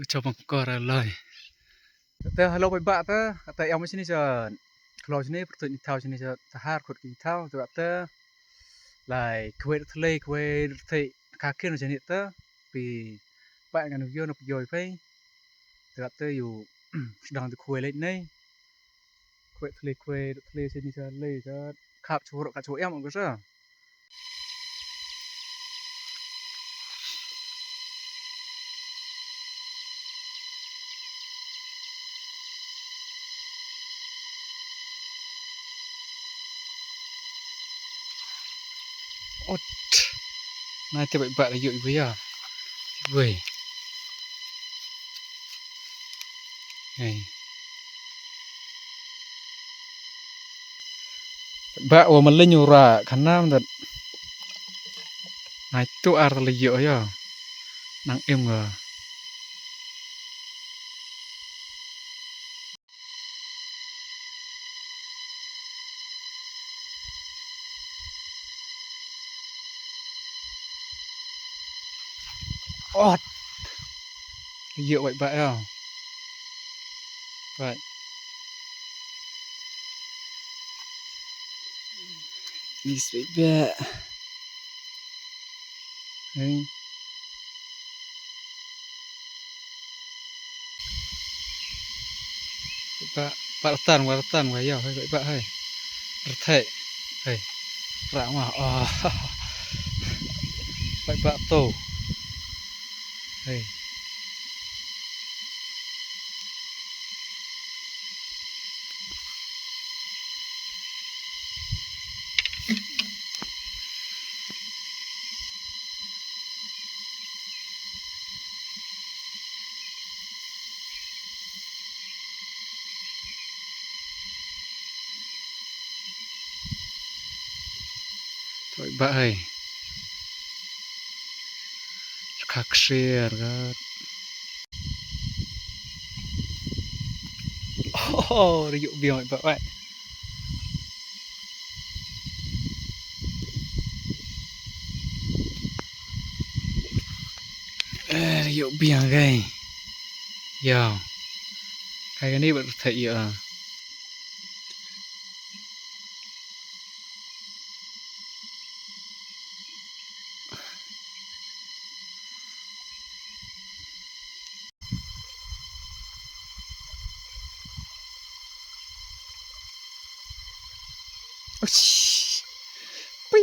cho bằng cờ ra lờiแต่เราไปบ้าแต่เอาไม่ใช่นี่จะเราชนี่ประตูนิทาวชนี่จะทหารคนกินท้าวแต่ลายเควทะเลเควทะคาเคนชนี่แต่ปีบ้านกันอยู่นบยอยไปแต่อยู่ดังตะคุยเล็กนี่เควทะเลชนี่จะเลยจะขับชัวร์กับชัวร์เอ็มก็ใช่โอ๊ตนายจะไปบ้านอะไรอยู่อีกวะเว้ยเฮ้ยบ้าว่ามันเล่นอยู่ระขันน้ำแต่นายตัวอะไรเยอะย่อนางเอ็มเหรอโอ๊ตเยอะไปบ้าอ่ะไปนี่สวยแบบเฮ้ยบ้าปะตันไว้ย่อให้ไปบ้าให้ประเทศเฮ้ยร่างว่าอ๋อไปบ้าโตเฮ้ยไปบ้าเฮ้ยคักเชียร์ก็โอ้โหรีวิวเบียร์ไปบ้าไว้รีวิวเบียร์ไงยาวใครกันนี่ประเทศเยอะไป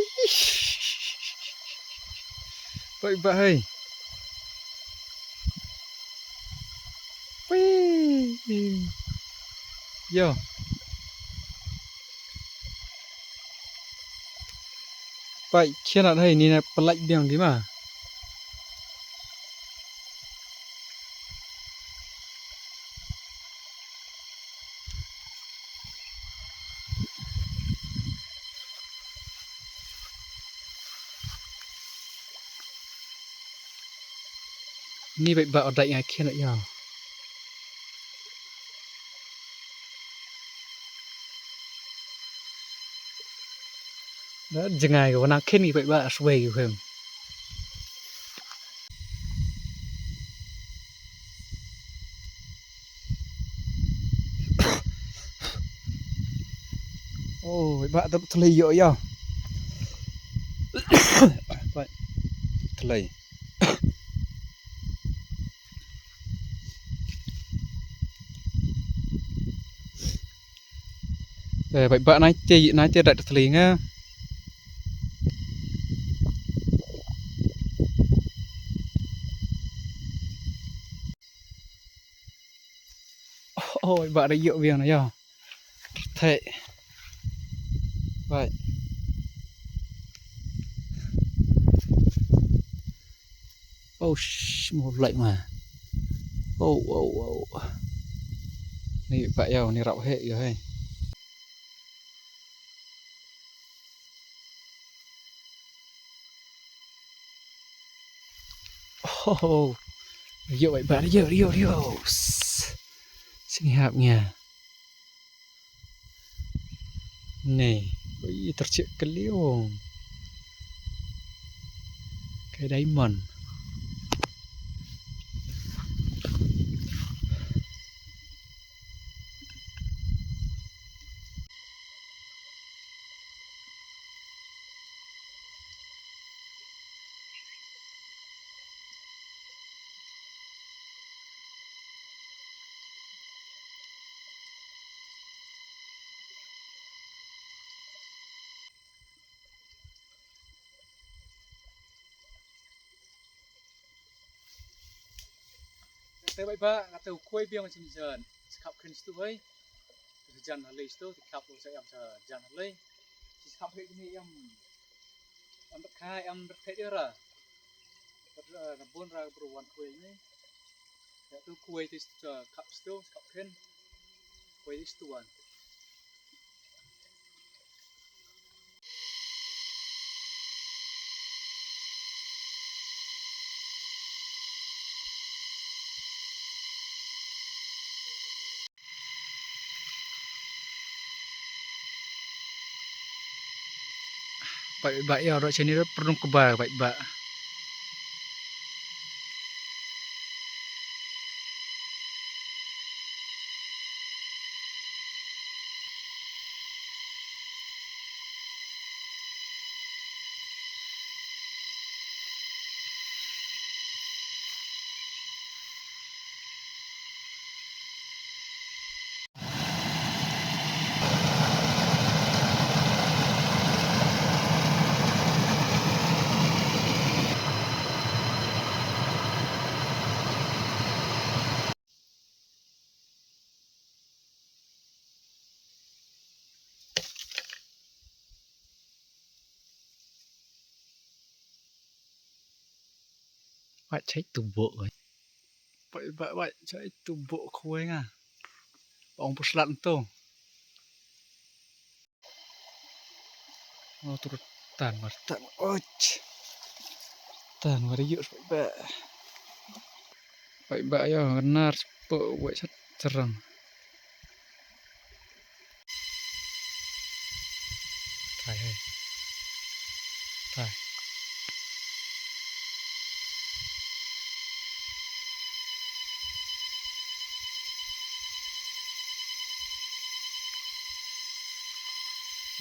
ไปบ้าเฮ้ยไปโย่ไปเชียร์อะไรนี่นะปลายเบียงกี่มานี่ไปบ้าอะไรไงเชียร์ยาว đó chừng ngày của nó khiến vậy bạn xuôi kiểu không ôi bạn tập thầy dội à vậy thầy vậy bạn nói chơi đại thầy nghe ôi bạn ấy dội việc này à thầy vậy oh một lệnh mà oh này vậy à này rạo hệ rồi hay oh dội vậy bạn ấy dội xin hạp nha này ôi tercek keliu cái đấy mần Kata baik ba, kata kuai biang macam ni jan. Sekap kena situ hai. Jan halai situ, sekap tu saya am jan halai. Sekap kayak gini am berkai am berkai dia ra. Nabun ra beruan kuai ni. Ya tu kuai tu kap situ, sekap kena. Kuai di situ an. Baik ya orang sini perlu kebar baik. Baik cai tubuh. Baik cai tubuh kuai ngah. Orang puslat tu. Oh turut tan martan. Och. Tan mari yuk baik. Baik ya benar sepo buat cerang. Tai hai. Tai.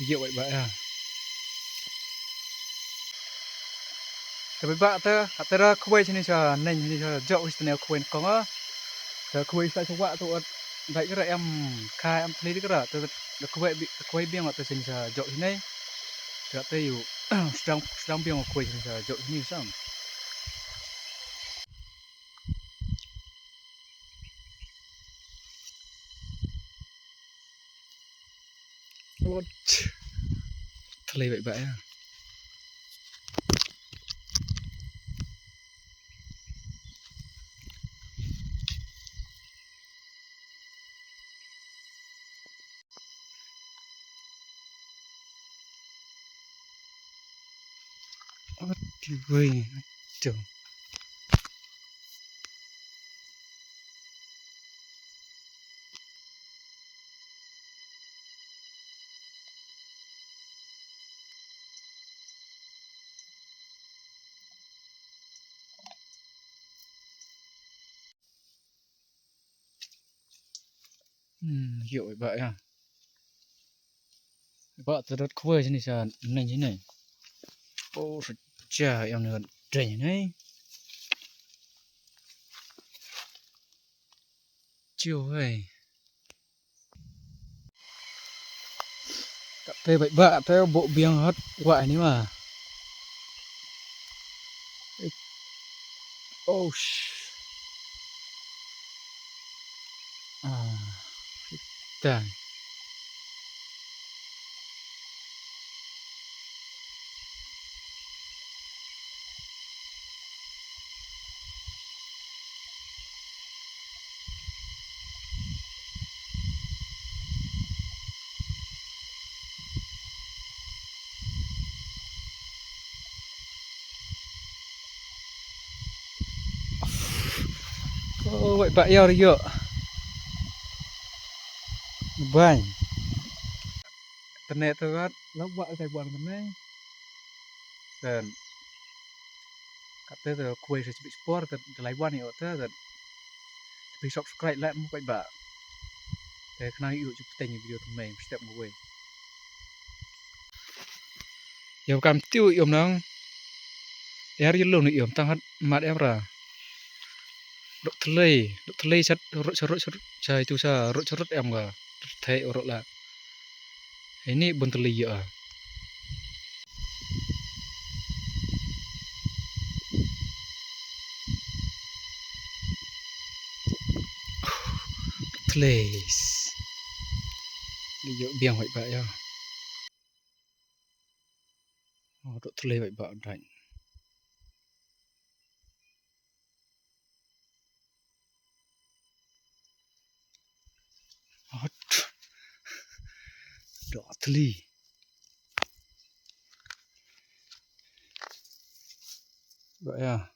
Yuk baik ya. Tapi baik tu, kata kuai sini sa, neng sini sa, jauh sini kuai kong ah. Kuai sa cuak tu, baik kira am kai am teli kira, tu kuai biang atau sini sa jauh sini. Kata you sedang biang kuai sini sa jauh sini sam. Och. Teli baik ya. Aduh, woi, macam. Yuk baik ya. Baik terus kuai sini sa, neng sini. Oh, sejak yang ni dren ni. Chiều ơi. Cặp tê bậy bạ theo bộ biếng hết quại ní mà. Oh sh. À. Trời. Oh, bậy bạ eo đi dựa. Bang. Ternet tu kan lóc bạ cái buồn mình đấy. Dan kata tu kuai saya cepat sport terlai buan ni otak dan tapi subscribe like mu bậy bạ. Saya kenal yuk cepat tanya video tu main setiap gue. Yang kam tiu yom nang. Yar yellow ni yom tang hat mat era. Dok telai sat rut sa itu sa rut em ga. Thai orok lah. Ini bunteli ya. Place đi dụ biang vậy vậy à độ Thle vậy bạn rảnh độ Thle vậy à